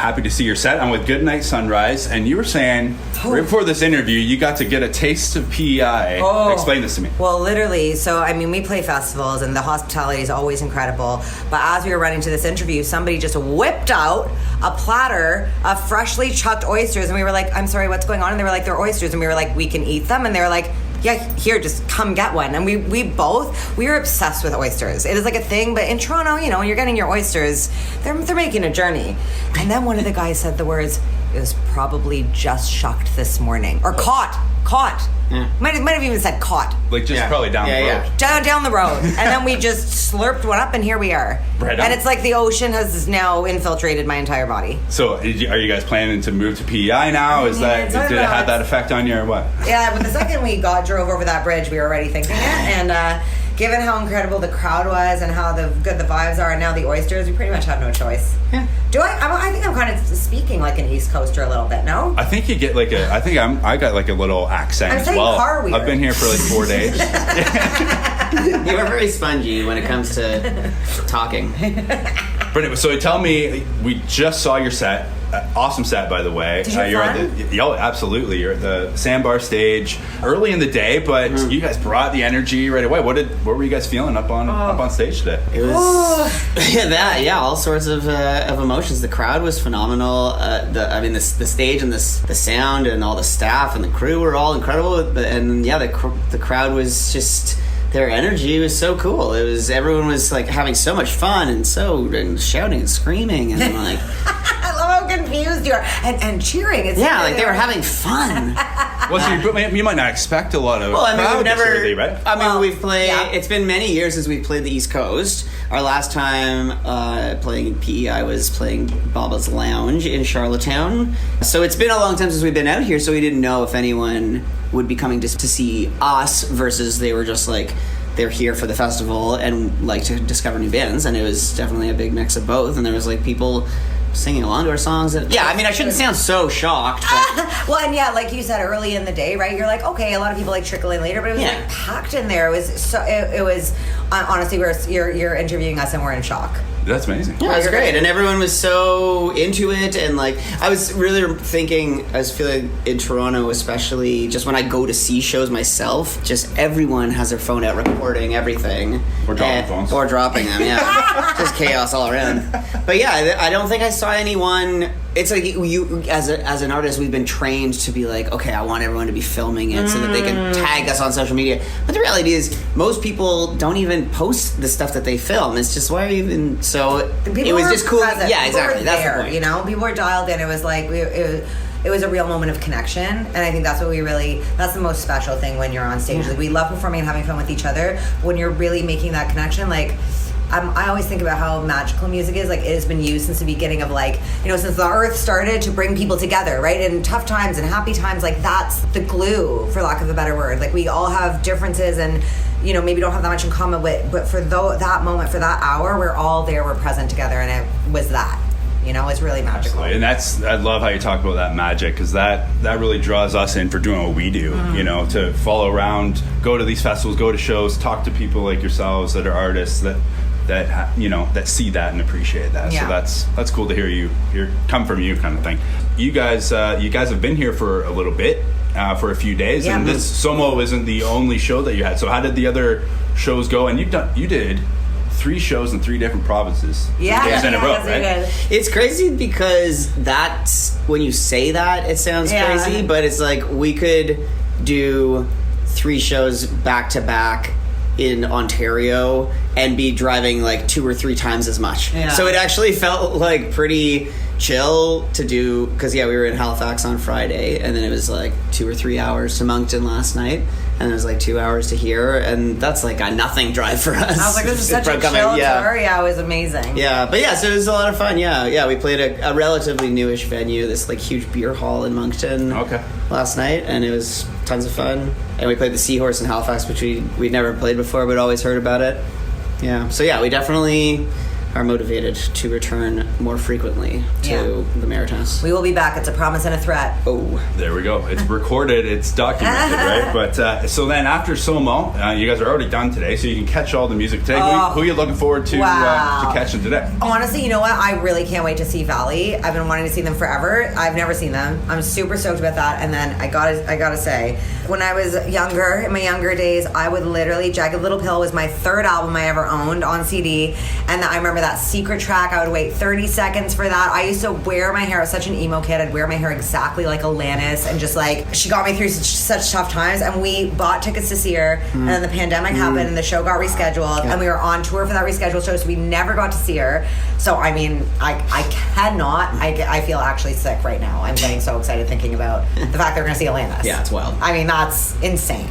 happy to see your set. I'm with Goodnight Sunrise, and you were saying right before this interview, you got to get a taste of PEI. Explain this to me. Well, literally, so I mean, we play festivals, and the hospitality is always incredible. But as we were running to this interview, somebody just whipped out a platter of freshly chucked oysters, and we were like, "I'm sorry, what's going on?" And they were like, "They're oysters," and we were like, "We can eat them," and they were like, "Yeah, here, just come get one." And we were obsessed with oysters. It is like a thing, but in Toronto, you know, when you're getting your oysters, they're making a journey. And then one of the guys said the words, "It was probably just shucked this morning." Or caught. Yeah. Might have even said caught. Like just probably down the road. Yeah. Down the road. And then we just slurped one up, and here we are. Right on. And it's like the ocean has now infiltrated my entire body. So are you guys planning to move to PEI now? Did it have that effect on you or what? Yeah, but the second we drove over that bridge, we were already thinking it. And given how incredible the crowd was and how good the vibes are, and now the oysters, we pretty much have no choice. Yeah. I think I'm kind of speaking like an East Coaster a little bit, no? I think you get I got like a little accent as well. Car weird. I've been here for like 4 days. You are very spongy when it comes to talking. But anyway, so tell me, we just saw your set. Awesome set, by the way. Did you have fun? Absolutely. You're at the Sandbar Stage early in the day, but you guys brought the energy right away. What were you guys feeling up on stage today? It was all sorts of emotions. The crowd was phenomenal. The stage and the sound and all the staff and the crew were all incredible. And the crowd was just. Their energy was so cool. Everyone was like having so much fun and shouting and screaming and like. I love how confused you are and cheering. They were having fun. Well, so you might not expect a lot of. Well, I mean, we've never. Really, right? We've played. Yeah. It's been many years since we've played the East Coast. Our last time playing PEI was playing Baba's Lounge in Charlottetown. So it's been a long time since we've been out here. So we didn't know if anyone would be coming to see us versus they were just like they're here for the festival and like to discover new bands. And it was definitely a big mix of both. And there was like people singing along to our songs. I shouldn't sound so shocked. Well, and like you said, early in the day, right? You're like, okay, a lot of people like trickle in later, but it was like packed in there. It was honestly, you're interviewing us and we're in shock. That's amazing. Yeah, it was great, and everyone was so into it. And like, I was feeling in Toronto, especially just when I go to see shows myself, just everyone has their phone out recording everything, or dropping phones, or dropping them. Yeah, just chaos all around. But yeah, I don't think I saw anyone. It's like you, as an artist, we've been trained to be like, okay, I want everyone to be filming it so that they can tag us on social media. But the reality is, most people don't even post the stuff that they film. It's just, why are you even? So it was just cool. Present. Yeah, exactly. That's there, the point. You know, people were dialed in. It was like it was a real moment of connection, and I think that's what that's the most special thing when you're on stage. Like, we love performing and having fun with each other. When you're really making that connection, like. I always think about how magical music is. Like, it has been used since the beginning of, like, you know, since the earth started to bring people together, right? In tough times and happy times, like, that's the glue, for lack of a better word. Like, we all have differences and, you know, maybe don't have that much in common, but for that moment, for that hour, we're all there, we're present together, and it was that. You know, it's really magical. Absolutely. And I love how you talk about that magic, because that really draws us in for doing what we do, you know, to follow around, go to these festivals, go to shows, talk to people like yourselves that are artists that you know, that see that and appreciate that. Yeah. So that's cool to hear come from you, kind of thing. You guys have been here for a little bit, for a few days, and this Sommo isn't the only show that you had. So how did the other shows go? And you did 3 shows in 3 different provinces. Yeah, in a row, right? It's crazy because that's, when you say that, it sounds crazy, but it's like we could do 3 shows back to back in Ontario and be driving like 2 or 3 times as much. Yeah. So it actually felt like pretty chill to do, because we were in Halifax on Friday, and then it was like 2 or 3 hours to Moncton last night, and it was like 2 hours to here, and that's like a nothing drive for us. I was like, this is such a chill tour. Yeah, it was amazing. Yeah, but so it was a lot of fun. Yeah, we played a relatively newish venue, this like huge beer hall in Moncton last night, and it was tons of fun. And we played the Seahorse in Halifax, which we'd never played before, but always heard about it. Yeah, so we definitely are motivated to return more frequently to the Maritimes. We will be back. It's a promise and a threat. Oh, there we go. It's recorded. It's documented, right? But so then after Sommo, you guys are already done today, so you can catch all the music today. Who are you looking forward to catching today? Honestly, you know what? I really can't wait to see Valley. I've been wanting to see them forever. I've never seen them. I'm super stoked about that. And then I gotta say, when I was younger, in my younger days, I would literally, Jagged Little Pill was my third album I ever owned on CD. And I remember that secret track. I would wait 30 seconds for that. I used to wear my hair. I was such an emo kid. I'd wear my hair exactly like Alanis, and just like, she got me through such tough times. And we bought tickets to see her, and then the pandemic happened, and the show got rescheduled, and we were on tour for that rescheduled show, so we never got to see her. So I mean, I cannot. I feel actually sick right now. I'm getting so excited thinking about the fact that we're going to see Alanis. Yeah, it's wild. I mean, that's insane.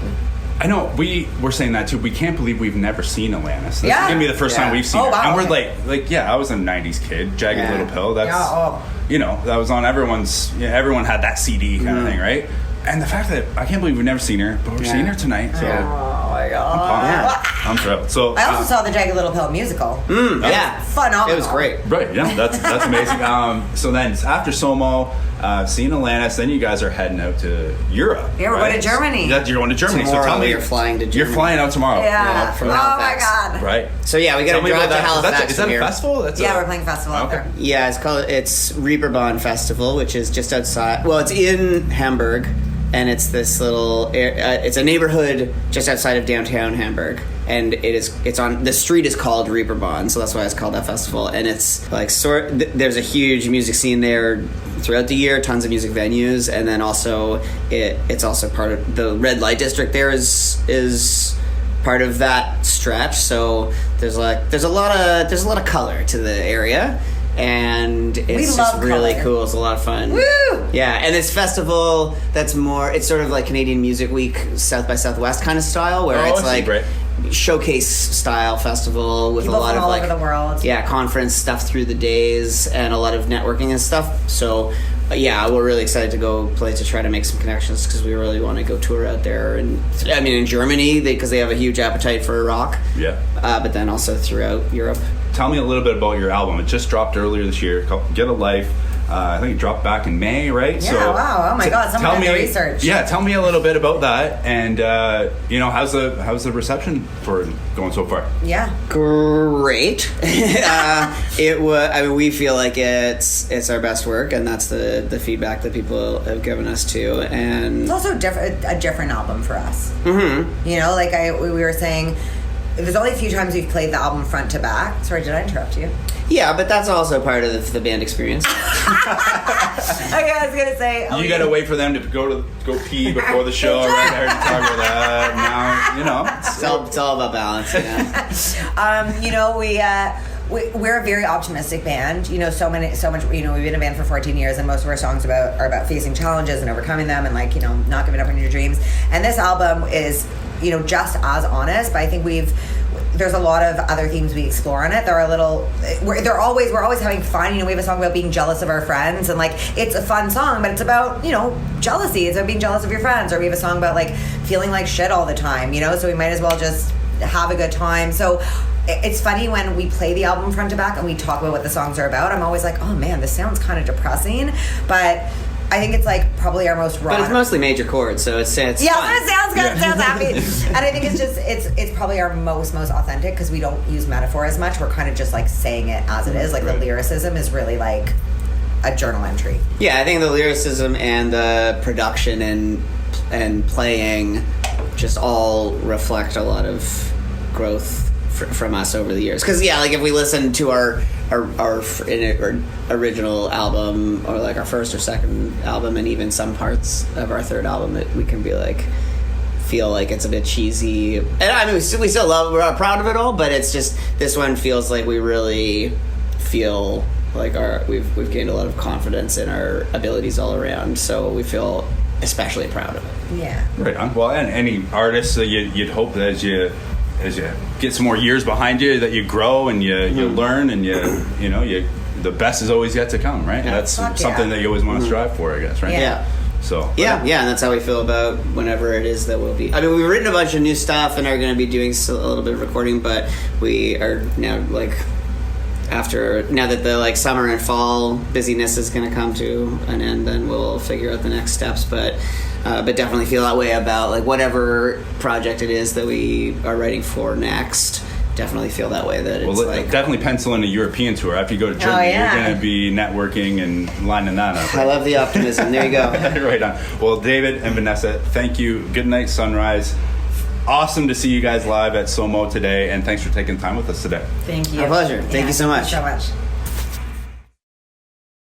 I know, we were saying that too. We can't believe we've never seen Alanis. This is going to be the first time we've seen her. Wow, and we're I was a 90s kid. Jagged Little Pill, that's, that was on everyone had that CD kind of thing, right? And the fact that I can't believe we've never seen her, but we're seeing her tonight. So oh my god, I'm thrilled. So I also saw the Jagged Little Pill musical. Phenomenal. It was great. Right, yeah, that's amazing. So then after Sommo, seeing Alanis, then you guys are heading out to Europe. Yeah, we're going to Germany. Yeah, you're going to Germany. Tomorrow, so tell me, you're flying to Germany. You're flying out tomorrow. Yeah. From Oh Halifax. my god. Right. So yeah, we got to drive to Halifax. Is that from a here. festival? We're playing festival out there. Yeah, it's Reeperbahn Festival, which is just outside. Well, it's in Hamburg, and it's this little. It's a neighborhood just outside of downtown Hamburg, and it's on the street is called Reeperbahn, so that's why it's called that festival. And it's like there's a huge music scene there throughout the year, tons of music venues, and then also it's also part of the red light district. There is part of that stretch, so there's a lot of color to the area. And it's just really cool. It's a lot of fun. Woo! Yeah, and this festival it's sort of like Canadian Music Week, South by Southwest kind of style, where it's like showcase style festival with people a lot from of all like over the world. Yeah, conference stuff through the days and a lot of networking and stuff. So we're really excited to go play to try to make some connections because we really want to go tour out there. And I mean, in Germany, because they have a huge appetite for rock. Yeah. But then also throughout Europe. Tell me a little bit about your album. It just dropped earlier this year called Get a Life. I think it dropped back in May, right? Yeah, wow. Oh my God, someone did the research. Yeah, tell me a little bit about that, and how's the reception for it going so far? Yeah, great. We feel like it's our best work, and that's the feedback that people have given us too. And it's also a different album for us. Mm-hmm. You know, like we were saying, there's only a few times we've played the album front to back. Sorry, did I interrupt you? Yeah, but that's also part of the band experience. Okay, I was gonna say you gotta wait for them to go pee before the show. Right? I already talked about that. Now it's all about balance. Yeah. We're a very optimistic band. You know, so much. We've been a band for 14 years, and most of our songs are about facing challenges and overcoming them, and not giving up on your dreams. And this album is, just as honest. But I think there's a lot of other themes we explore on it. We're always having fun. We have a song about being jealous of our friends, and it's a fun song, but it's about jealousy. It's about being jealous of your friends. Or we have a song about feeling like shit all the time. So we might as well just have a good time. So it's funny when we play the album front to back and we talk about what the songs are about. I'm always like, oh man, this sounds kind of depressing, but I think it's probably our most raw. But it's mostly major chords, so it's fun. It sounds good. It sounds happy. And I think it's probably our most authentic because we don't use metaphor as much. We're kind of just saying it as it is. The lyricism is really a journal entry. Yeah, I think the lyricism and the production and playing just all reflect a lot of growth from us over the years. Because if we listen to our original album or our first or second album and even some parts of our third album, we can be feel like it's a bit cheesy. And I mean, we still love it. We're not proud of it all, but it's just this one feels like we really feel like we've gained a lot of confidence in our abilities all around. So we feel especially proud of it. Yeah. Right on. Well, and any artists that you'd hope that as you get some more years behind you, that you grow and you learn and the best is always yet to come, right? Yeah. That's something that you always want to strive for, I guess, right? Yeah. So yeah, and that's how we feel about whenever it is that we'll be. I mean, we've written a bunch of new stuff and are going to be doing a little bit of recording, but we are now after now that the like summer and fall busyness is going to come to an end, then we'll figure out the next steps. But definitely feel that way about like whatever project it is that we are writing for next. Definitely feel that way that it's like definitely pencil in a European tour. After you go to Germany, yeah. you're going to be networking and lining that up. I love the optimism. There you go. Right on. Well, David and Vanessa, thank you. Goodnight Sunrise. Awesome to see you guys live at Sommo today, and thanks for taking time with us today. Thank you. Our pleasure. Thank you so much. Thank you so much.